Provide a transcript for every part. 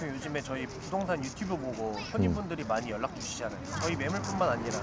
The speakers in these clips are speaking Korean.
요즘에 저희 부동산 유튜브 보고 손님분들이 많이 연락 주시잖아요. 저희 매물뿐만 아니라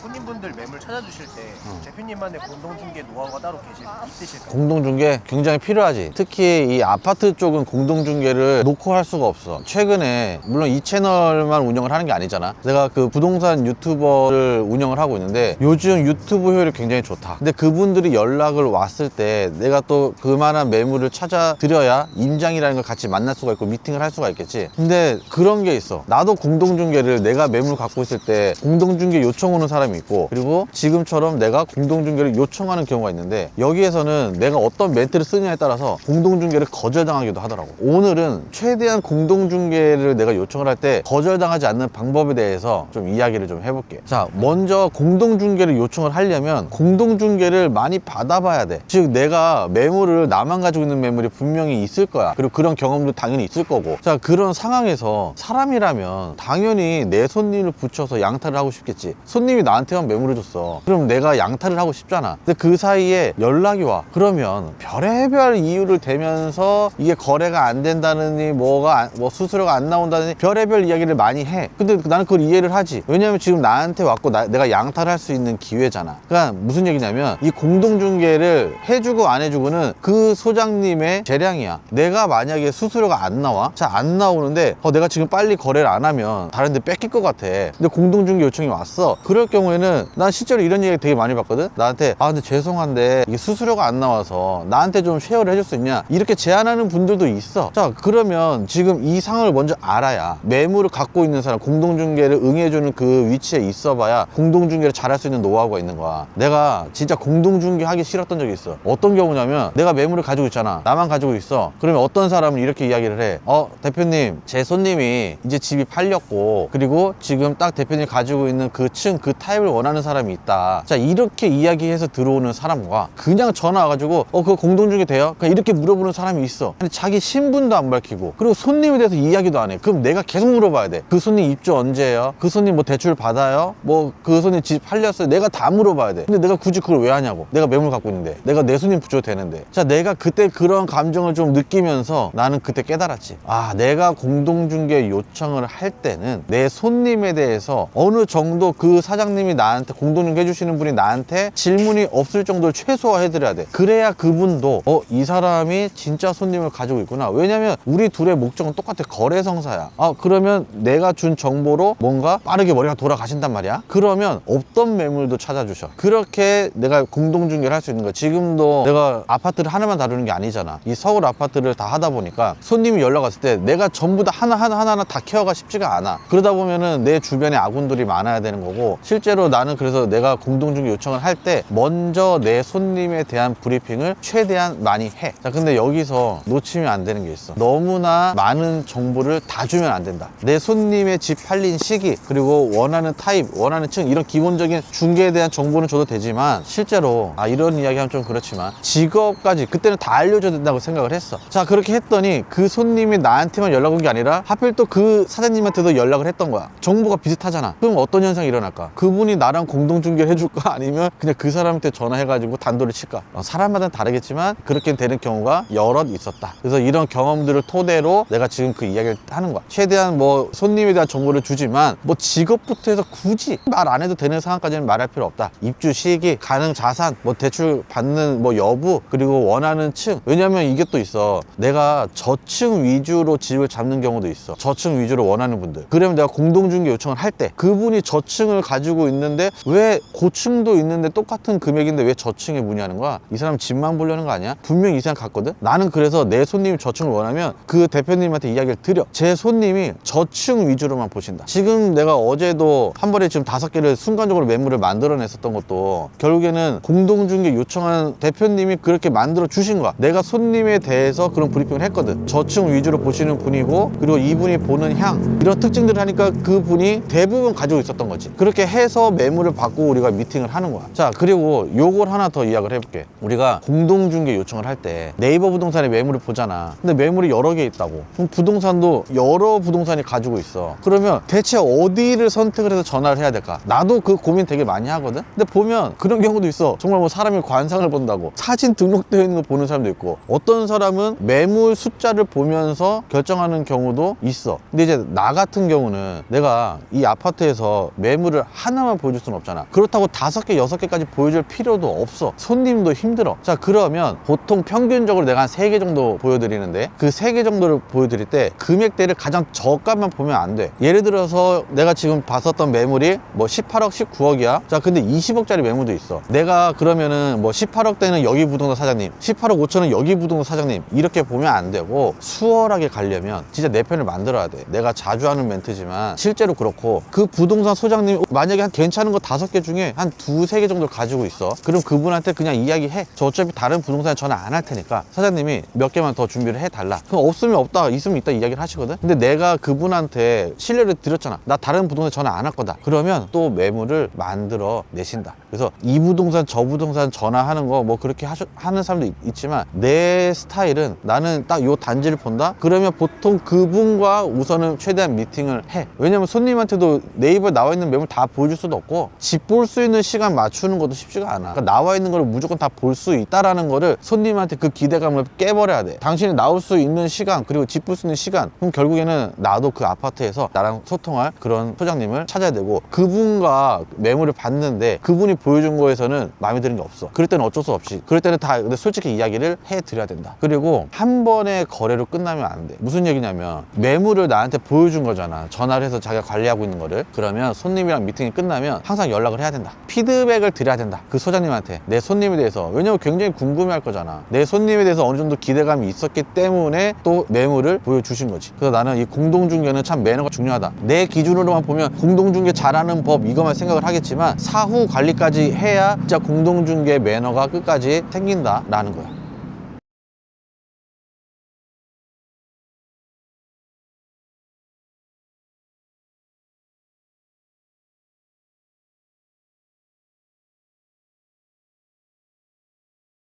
손님분들 매물 찾아주실 때 대표님만의 공동중개 노하우가 따로 있으실까요? 공동중개 굉장히 필요하지. 특히 이 아파트 쪽은 공동중개를 놓고 할 수가 없어. 최근에 물론 이 채널만 운영을 하는 게 아니잖아. 내가 그 부동산 유튜버를 운영을 하고 있는데 요즘 유튜브 효율이 굉장히 좋다. 근데 그분들이 연락을 왔을 때 내가 또 그만한 매물을 찾아 드려야 임장이라는 걸 같이 만날 수가 있고 미팅을 할 수가 있겠지. 근데 그런 게 있어. 나도 공동중개를 내가 매물 갖고 있을 때 공동중개 요청 오는 사람이 있고, 그리고 지금처럼 내가 공동중개를 요청하는 경우가 있는데, 여기에서는 내가 어떤 멘트를 쓰느냐에 따라서 공동중개를 거절당하기도 하더라고. 오늘은 최대한 공동중개를 내가 요청을 할 때 거절당하지 않는 방법에 대해서 좀 이야기를 좀 해볼게. 자, 먼저 공동중개를 요청을 하려면 공동중개를 많이 받아봐야 돼. 즉 내가 매물을 나만 가지고 있는 매물이 분명히 있을 거야. 그리고 그런 경험도 당연히 있을 거고. 자, 그런 상황에서 사람이라면 당연히 내 손님을 붙여서 양탈을 하고 싶겠지. 손님이 나한테만 매물을 줬어. 그럼 내가 양탈을 하고 싶잖아. 근데 그 사이에 연락이 와. 그러면 별의별 이유를 대면서 이게 거래가 안 된다느니 뭐 수수료가 안 나온다느니 별의별 이야기를 많이 해. 근데 나는 그걸 이해를 하지. 왜냐면 지금 나한테 왔고 내가 양탈을 할 수 있는 기회잖아. 그러니까 무슨 얘기냐면 이 공동중개를 해주고 안 해주고는 그 소장님의 재량이야. 내가 만약에 수수료가 안 나와. 자, 안 나오는데 내가 지금 빨리 거래를 안 하면 다른 데 뺏길 것 같아. 근데 공동중개 요청이 왔어. 그럴 경우에는 난 실제로 이런 얘기 되게 많이 봤거든. 나한테 근데 죄송한데 이게 수수료가 안 나와서 나한테 좀 쉐어를 해줄 수 있냐, 이렇게 제안하는 분들도 있어. 자, 그러면 지금 이 상황을 먼저 알아야 매물을 갖고 있는 사람, 공동중개를 응해주는 그 위치에 있어봐야 공동중개를 잘할 수 있는 노하우가 있는 거야. 내가 진짜 공동중개 하기 싫었던 적이 있어. 어떤 경우냐면 내가 매물을 가지고 있잖아. 나만 가지고 있어. 그러면 어떤 사람은 이렇게 이야기를 해. 대표님, 제 손님이 이제 집이 팔렸고, 그리고 지금 딱 대표님이 가지고 있는 그 층, 그 타입을 원하는 사람이 있다. 자, 이렇게 이야기해서 들어오는 사람과 그냥 전화 와가지고 그거 공동중개 돼요? 그냥 이렇게 물어보는 사람이 있어. 근데 자기 신분도 안 밝히고, 그리고 손님에 대해서 이야기도 안 해. 그럼 내가 계속 물어봐야 돼. 그 손님 입주 언제예요? 그 손님 뭐 대출 받아요? 뭐 그 손님 집 팔렸어요? 내가 다 물어봐야 돼. 근데 내가 굳이 그걸 왜 하냐고. 내가 매물 갖고 있는데, 내가 내 손님 붙여도 되는데. 자, 내가 그때 그런 감정을 좀 느끼면서 나는 그때 깨달았지. 내가 공동중개 요청을 할 때는 내 손님에 대해서 어느 정도 그 사장님이 나한테, 공동중개 해주시는 분이 나한테 질문이 없을 정도를 최소화해드려야 돼. 그래야 그분도 이 사람이 진짜 손님을 가지고 있구나. 왜냐면 우리 둘의 목적은 똑같아. 거래성사야. 그러면 내가 준 정보로 뭔가 빠르게 머리가 돌아가신단 말이야. 그러면 없던 매물도 찾아주셔. 그렇게 내가 공동중개를 할 수 있는 거야. 지금도 내가 아파트를 하나만 다루는 게 아니잖아. 이 서울 아파트를 다 하다 보니까 손님이 연락 왔을 때 내가 전부 다 하나하나 다 케어가 쉽지가 않아. 그러다 보면은 내 주변에 아군들이 많아야 되는 거고, 실제로 나는 그래서 내가 공동중개 요청을 할 때 먼저 내 손님에 대한 브리핑을 최대한 많이 해. 자, 근데 여기서 놓치면 안 되는 게 있어. 너무나 많은 정보를 다 주면 안 된다. 내 손님의 집 팔린 시기, 그리고 원하는 타입, 원하는 층, 이런 기본적인 중개에 대한 정보는 줘도 되지만, 실제로 이런 이야기하면 좀 그렇지만 직업까지 그때는 다 알려줘야 된다고 생각을 했어. 자, 그렇게 했더니 그 손님이 나한테만 연락 온 게 아니라 하필 또 그 사장님한테도 연락을 했던 거야. 정보가 비슷하잖아. 그럼 어떤 현상이 일어날까? 그분이 나랑 공동중개를 해줄까? 아니면 그냥 그 사람한테 전화해가지고 단도를 칠까? 사람마다 다르겠지만 그렇게 되는 경우가 여럿 있었다. 그래서 이런 경험들을 토대로 내가 지금 그 이야기를 하는 거야. 최대한 뭐 손님에 대한 정보를 주지만 뭐 직업부터 해서 굳이 말 안 해도 되는 상황까지는 말할 필요 없다. 입주 시기, 가능 자산, 뭐 대출 받는 뭐 여부, 그리고 원하는 층. 왜냐면 이게 또 있어. 내가 저층 위주로 집을 잡는 경우도 있어. 저층 위주로 원하는 분들. 그러면 내가 공동중개 요청을 할 때 그분이 저층을 가지고 있는데 왜 고층도 있는데 똑같은 금액인데 왜 저층에 문의하는 거야? 이 사람 집만 보려는 거 아니야? 분명히 이 생각 같거든? 나는 그래서 내 손님이 저층을 원하면 그 대표님한테 이야기를 드려. 제 손님이 저층 위주로만 보신다. 지금 내가 어제도 한 번에 지금 5개를 순간적으로 매물을 만들어냈었던 것도 결국에는 공동중개 요청한 대표님이 그렇게 만들어 주신 거야. 내가 손님에 대해서 그런 브리핑을 했거든. 저층 위주로 보시는 분이고, 그리고 이분이 보는 향, 이런 특징들을 하니까 그분이 대부분 가지고 있었던 거지. 그렇게 해서 매물을 받고 우리가 미팅을 하는 거야. 자, 그리고 요걸 하나 더 이야기를 해볼게. 우리가 공동중개 요청을 할 때 네이버 부동산에 매물을 보잖아. 근데 매물이 여러 개 있다고. 그럼 부동산도 여러 부동산이 가지고 있어. 그러면 대체 어디를 선택을 해서 전화를 해야 될까? 나도 그 고민 되게 많이 하거든. 근데 보면 그런 경우도 있어. 정말 뭐 사람이 관상을 본다고 사진 등록되어 있는 거 보는 사람도 있고, 어떤 사람은 매물 숫자를 보면서 결정하는 싫어하는 경우도 있어. 근데 이제 나 같은 경우는 내가 이 아파트에서 매물을 하나만 보여줄 수는 없잖아. 그렇다고 5개, 6개까지 보여줄 필요도 없어. 손님도 힘들어. 자, 그러면 보통 평균적으로 내가 한 3개 정도 보여드리는데 그 3개 정도를 보여드릴 때 금액대를 가장 저가만 보면 안 돼. 예를 들어서 내가 지금 봤었던 매물이 뭐 18억, 19억이야. 자, 근데 20억짜리 매물도 있어. 내가 그러면은 뭐 18억대는 여기 부동산 사장님, 18억 5천은 여기 부동산 사장님, 이렇게 보면 안 되고 수월하게 가려면 진짜 내 편을 만들어야 돼. 내가 자주 하는 멘트지만 실제로 그렇고, 그 부동산 소장님 만약에 한 괜찮은 거 5개 중에 한 2, 3개 정도 가지고 있어. 그럼 그분한테 그냥 이야기해. 저 어차피 다른 부동산에 전화 안 할 테니까 사장님이 몇 개만 더 준비를 해달라. 그럼 없으면 없다, 있으면 있다 이야기를 하시거든. 근데 내가 그분한테 신뢰를 드렸잖아. 나 다른 부동산에 전화 안 할 거다. 그러면 또 매물을 만들어 내신다. 그래서 이 부동산 저 부동산 전화하는 거 뭐 그렇게 하는 사람도 있지만, 내 스타일은 나는 딱 요 단지를 본다? 그러면 보통 그분과 우선은 최대한 미팅을 해. 왜냐면 손님한테도 네이버에 나와 있는 매물 다 보여줄 수도 없고, 집 볼 수 있는 시간 맞추는 것도 쉽지가 않아. 그러니까 나와 있는 걸 무조건 다 볼 수 있다라는 거를 손님한테 그 기대감을 깨버려야 돼. 당신이 나올 수 있는 시간, 그리고 집 볼 수 있는 시간, 그럼 결국에는 나도 그 아파트에서 나랑 소통할 그런 소장님을 찾아야 되고, 그분과 매물을 봤는데 그분이 보여준 거에서는 마음에 드는 게 없어. 그럴 때는 어쩔 수 없이, 그럴 때는 다 근데 솔직히 이야기를 해드려야 된다. 그리고 한 번의 거래로 끝나면 안 돼. 무슨 얘기냐면, 매물을 나한테 보여준 거잖아. 전화를 해서 자기가 관리하고 있는 거를. 그러면 손님이랑 미팅이 끝나면 항상 연락을 해야 된다. 피드백을 드려야 된다, 그 소장님한테. 내 손님에 대해서. 왜냐면 굉장히 궁금해할 거잖아. 내 손님에 대해서 어느 정도 기대감이 있었기 때문에 또 매물을 보여주신 거지. 그래서 나는 이 공동중개는 참 매너가 중요하다. 내 기준으로만 보면 공동중개 잘하는 법 이것만 생각을 하겠지만, 사후 관리까지 해야 진짜 공동중개 매너가 끝까지 생긴다라는 거야.